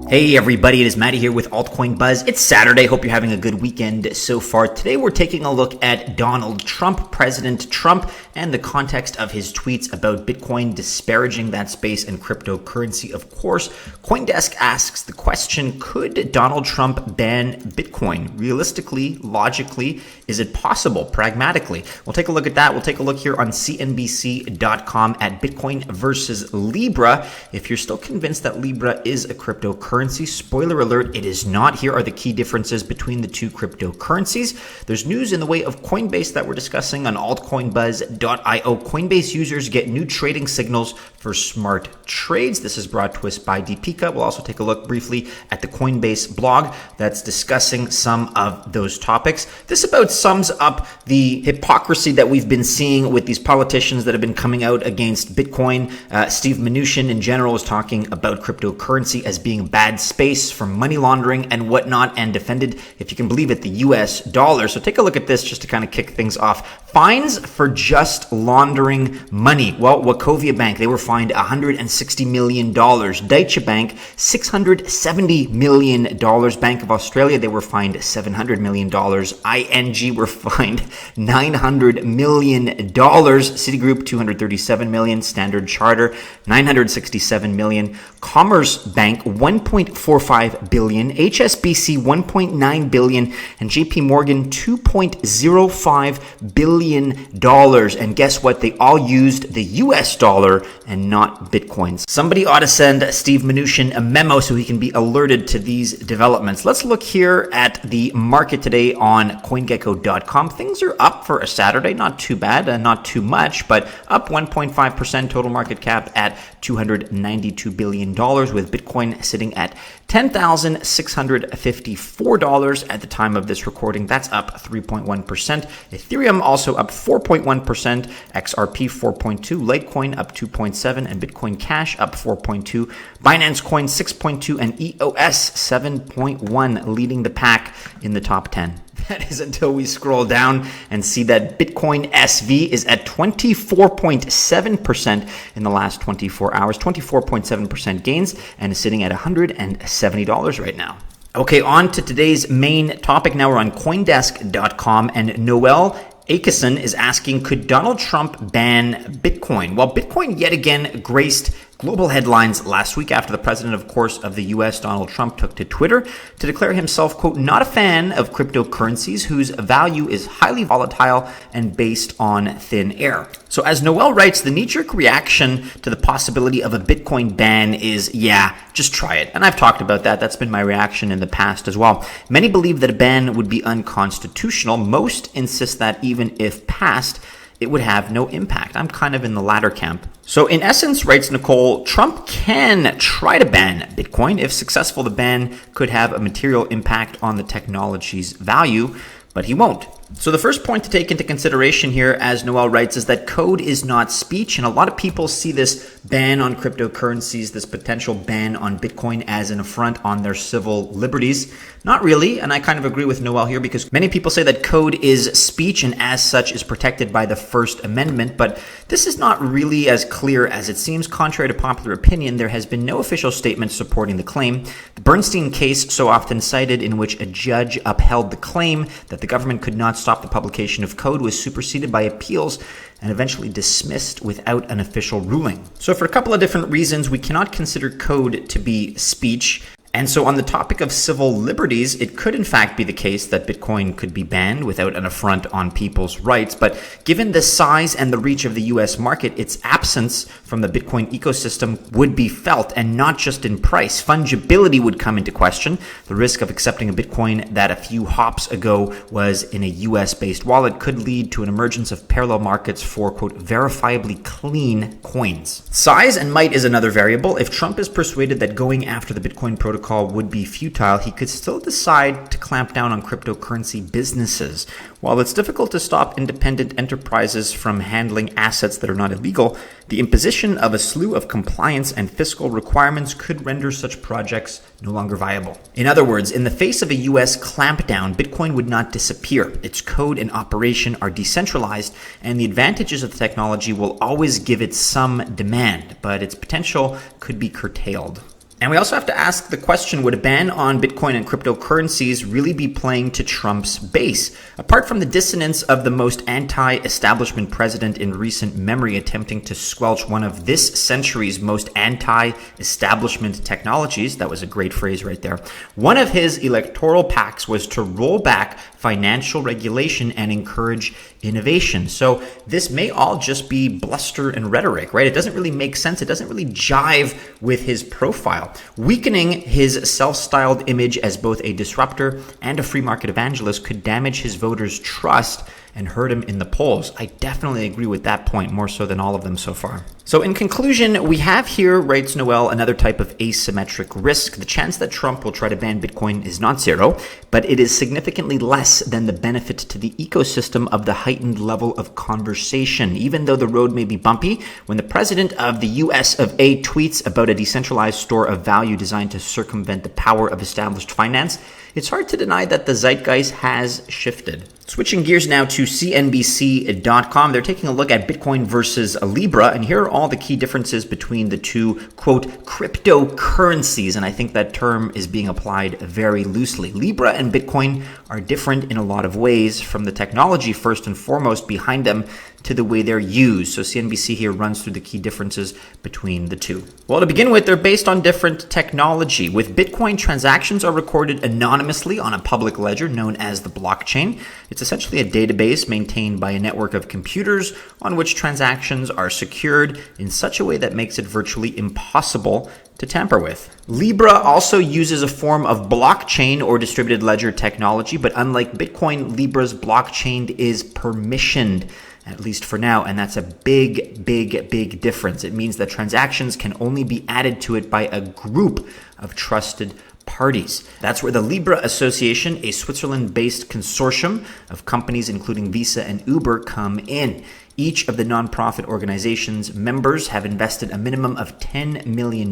Hey everybody, it is Matty here with Altcoin Buzz. It's Saturday. Hope you're having a good weekend so far. Today we're taking a look at Donald Trump, President Trump, and the context of his tweets about Bitcoin, disparaging that space and cryptocurrency. Of course, CoinDesk asks the question, could Donald Trump ban Bitcoin? Realistically, logically, is it possible? Pragmatically? We'll take a look at that. We'll take a look here on CNBC.com at Bitcoin versus Libra. If you're still convinced that Libra is a cryptocurrency, spoiler alert, it is not. Here are the key differences between the two cryptocurrencies. There's news in the way of Coinbase that we're discussing on altcoinbuzz.io. Coinbase users get new trading signals for smart trades. This is brought to us by Deepika. We'll also take a look briefly at the Coinbase blog that's discussing some of those topics. This about sums up the hypocrisy that we've been seeing with these politicians that have been coming out against Bitcoin. Steve Mnuchin in general is talking about cryptocurrency as being a bad space for money laundering and whatnot, and defended, if you can believe it, the US dollar. So take a look at this just to kind of kick things off. Fines for just laundering money. Well, Wachovia Bank, they were fined $160 million. Deutsche Bank, $670 million. Bank of Australia, they were fined $700 million. ING were fined $900 million. Citigroup, $237 million. Standard Charter, $967 million. Commerce Bank, $1.45 billion. HSBC, $1.9 billion. And JP Morgan, $2.05 billion. And guess what? They all used the US dollar and not Bitcoins. Somebody ought to send Steve Mnuchin a memo so he can be alerted to these developments. Let's look here at the market today on CoinGecko.com. Things are up for a Saturday. Not too bad, not too much, but up 1.5%. Total market cap at $292 billion, with Bitcoin sitting at $10,654 at the time of this recording. That's up 3.1%. Ethereum also up 4.1%. XRP 4.2. Litecoin up 2.7, and Bitcoin Cash up 4.2. Binance Coin 6.2, and EOS 7.1, leading the pack in the top 10. That is until we scroll down and see that Bitcoin SV is at 24.7% in the last 24 hours, 24.7% gains, and is sitting at $170 right now. Okay, on to today's main topic. Now we're on CoinDesk.com, and Noel Akeson is asking, could Donald Trump ban Bitcoin? Well, Bitcoin yet again graced global headlines last week after the president, of course, of the U.S., Donald Trump, took to Twitter to declare himself, quote, not a fan of cryptocurrencies whose value is highly volatile and based on thin air. So as Noel writes, the knee-jerk reaction to the possibility of a Bitcoin ban is, yeah, just try it. And I've talked about that. That's been my reaction in the past as well. Many believe that a ban would be unconstitutional. Most insist that even if passed, it would have no impact. I'm kind of in the latter camp. So in essence, writes Nicole, Trump can try to ban Bitcoin. If successful, the ban could have a material impact on the technology's value, but he won't. So the first point to take into consideration here, as Noel writes, is that code is not speech. And a lot of people see this ban on cryptocurrencies, this potential ban on Bitcoin, as an affront on their civil liberties. Not really. And I kind of agree with Noel here, because many people say that code is speech and as such is protected by the First Amendment. But this is not really as clear as it seems. Contrary to popular opinion, there has been no official statement supporting the claim. The Bernstein case, so often cited, in which a judge upheld the claim that the government could not stop the publication of code, was superseded by appeals and eventually dismissed without an official ruling. So for a couple of different reasons, we cannot consider code to be speech. And so on the topic of civil liberties, it could in fact be the case that Bitcoin could be banned without an affront on people's rights. But given the size and the reach of the US market, its absence from the Bitcoin ecosystem would be felt, and not just in price. Fungibility would come into question. The risk of accepting a Bitcoin that a few hops ago was in a US-based wallet could lead to an emergence of parallel markets for, quote, verifiably clean coins. Size and might is another variable. If Trump is persuaded that going after the Bitcoin protocol would be futile, he could still decide to clamp down on cryptocurrency businesses. While it's difficult to stop independent enterprises from handling assets that are not illegal, the imposition of a slew of compliance and fiscal requirements could render such projects no longer viable. In other words, in the face of a US clampdown, Bitcoin would not disappear. Its code and operation are decentralized, and the advantages of the technology will always give it some demand, but its potential could be curtailed. And we also have to ask the question, would a ban on Bitcoin and cryptocurrencies really be playing to Trump's base? Apart from the dissonance of the most anti-establishment president in recent memory attempting to squelch one of this century's most anti-establishment technologies, that was a great phrase right there, one of his electoral pacts was to roll back financial regulation and encourage innovation. So this may all just be bluster and rhetoric, right? It doesn't really make sense. It doesn't really jive with his profile. Weakening his self-styled image as both a disruptor and a free market evangelist could damage his voters' trust and hurt him in the polls. I definitely agree with that point, more so than all of them so far. So in conclusion, we have here, writes Noel, another type of asymmetric risk. The chance that Trump will try to ban Bitcoin is not zero, but it is significantly less than the benefit to the ecosystem of the heightened level of conversation. Even though the road may be bumpy, when the president of the US of A tweets about a decentralized store of value designed to circumvent the power of established finance, it's hard to deny that the zeitgeist has shifted. Switching gears now to CNBC.com, they're taking a look at Bitcoin versus Libra, and here are all the key differences between the two, quote, cryptocurrencies, and I think that term is being applied very loosely. Libra and Bitcoin are different in a lot of ways, from the technology first and foremost behind them to the way they're used. So CNBC here runs through the key differences between the two. Well, to begin with, they're based on different technology. With Bitcoin, transactions are recorded anonymously on a public ledger known as the blockchain. It's essentially a database maintained by a network of computers on which transactions are secured in such a way that makes it virtually impossible to tamper with. Libra also uses a form of blockchain or distributed ledger technology, but unlike Bitcoin, Libra's blockchain is permissioned, at least for now, and that's a big difference. It means that transactions can only be added to it by a group of trusted parties. That's where the Libra Association, a Switzerland-based consortium of companies including Visa and Uber, come in. Each of the nonprofit organization's members have invested a minimum of $10 million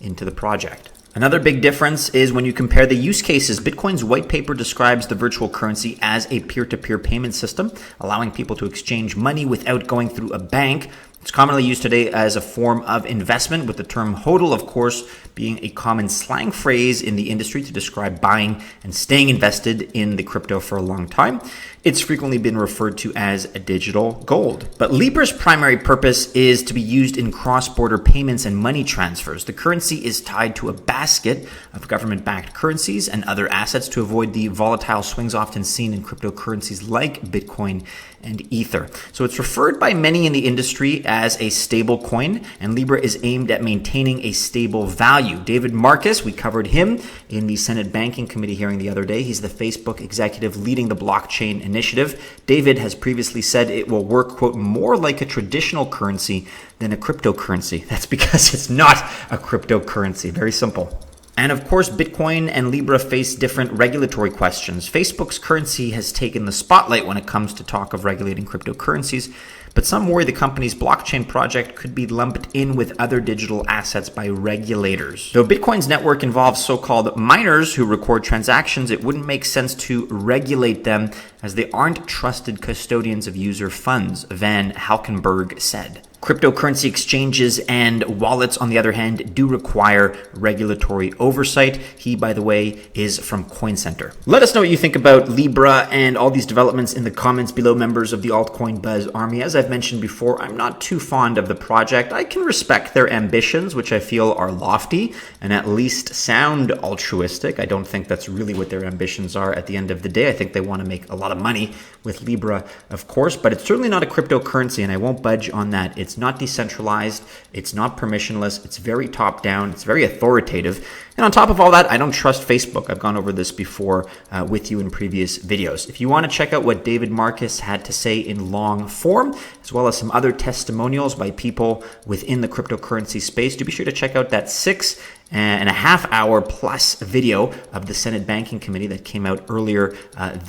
into the project. Another big difference is when you compare the use cases. Bitcoin's white paper describes the virtual currency as a peer-to-peer payment system, allowing people to exchange money without going through a bank. It's commonly used today as a form of investment, with the term hodl, of course, being a common slang phrase in the industry to describe buying and staying invested in the crypto for a long time. It's frequently been referred to as a digital gold. But Libra's primary purpose is to be used in cross-border payments and money transfers. The currency is tied to a basket of government-backed currencies and other assets to avoid the volatile swings often seen in cryptocurrencies like Bitcoin and Ether. So it's referred by many in the industry as a stable coin, and Libra is aimed at maintaining a stable value. David Marcus, we covered him in the Senate Banking Committee hearing the other day. He's the Facebook executive leading the blockchain initiative. David has previously said it will work, quote, more like a traditional currency than a cryptocurrency. That's because it's not a cryptocurrency. Very simple. And of course, Bitcoin and Libra face different regulatory questions. Facebook's currency has taken the spotlight when it comes to talk of regulating cryptocurrencies, but some worry the company's blockchain project could be lumped in with other digital assets by regulators. Though Bitcoin's network involves so-called miners who record transactions, it wouldn't make sense to regulate them as they aren't trusted custodians of user funds, Van Halkenberg said. Cryptocurrency exchanges and wallets, on the other hand, do require regulatory oversight. He, by the way, is from Coin Center. Let us know what you think about Libra and all these developments in the comments below, members of the Altcoin Buzz Army. As I've mentioned before, I'm not too fond of the project. I can respect their ambitions, which I feel are lofty and at least sound altruistic. I don't think that's really what their ambitions are at the end of the day. I think they want to make a lot of money with Libra, of course, but it's certainly not a cryptocurrency, and I won't budge on that. It's not decentralized, it's not permissionless, it's very top-down, it's very authoritative. And on top of all that, I don't trust Facebook. I've gone over this before with you in previous videos. If you want to check out what David Marcus had to say in long form, as well as some other testimonials by people within the cryptocurrency space, do be sure to check out that 6.5 hour plus video of the Senate Banking Committee that came out earlier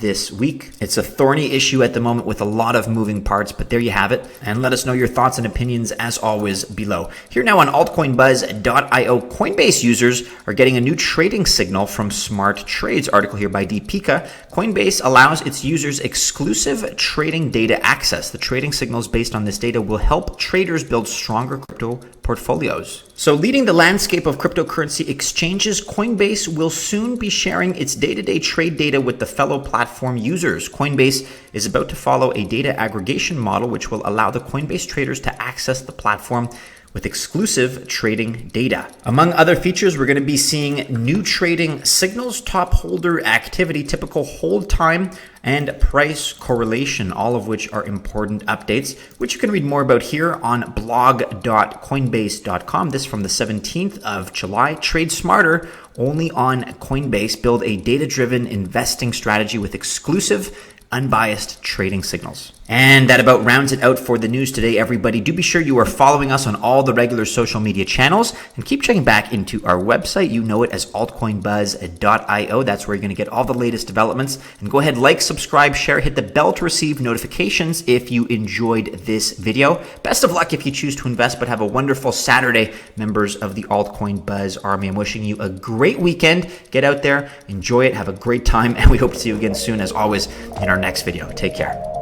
this week. It's a thorny issue at the moment with a lot of moving parts, but there you have it. And let us know your thoughts and opinions as always below. Here now on altcoinbuzz.io, Coinbase users are getting a new trading signal from Smart Trades. Article here by Deepika. Coinbase allows its users exclusive trading data access. The trading signals based on this data will help traders build stronger crypto portfolios. So leading the landscape of cryptocurrency exchanges, Coinbase will soon be sharing its day-to-day trade data with the fellow platform users. Coinbase is about to follow a data aggregation model which will allow the Coinbase traders to access the platform with exclusive trading data. Among other features, we're going to be seeing new trading signals, top holder activity, typical hold time, and price correlation, all of which are important updates, which you can read more about here on blog.coinbase.com. This from the 17th of July. Trade smarter only on Coinbase. Build a data-driven investing strategy with exclusive unbiased trading signals. And that about rounds it out for the news today, everybody. Do be sure you are following us on all the regular social media channels and keep checking back into our website. You know it as altcoinbuzz.io. That's where you're going to get all the latest developments. And go ahead, like, subscribe, share, hit the bell to receive notifications if you enjoyed this video. Best of luck if you choose to invest, but have a wonderful Saturday, members of the Altcoin Buzz Army. I'm wishing you a great weekend. Get out there, enjoy it, have a great time, and we hope to see you again soon, as always, in our next video. Take care.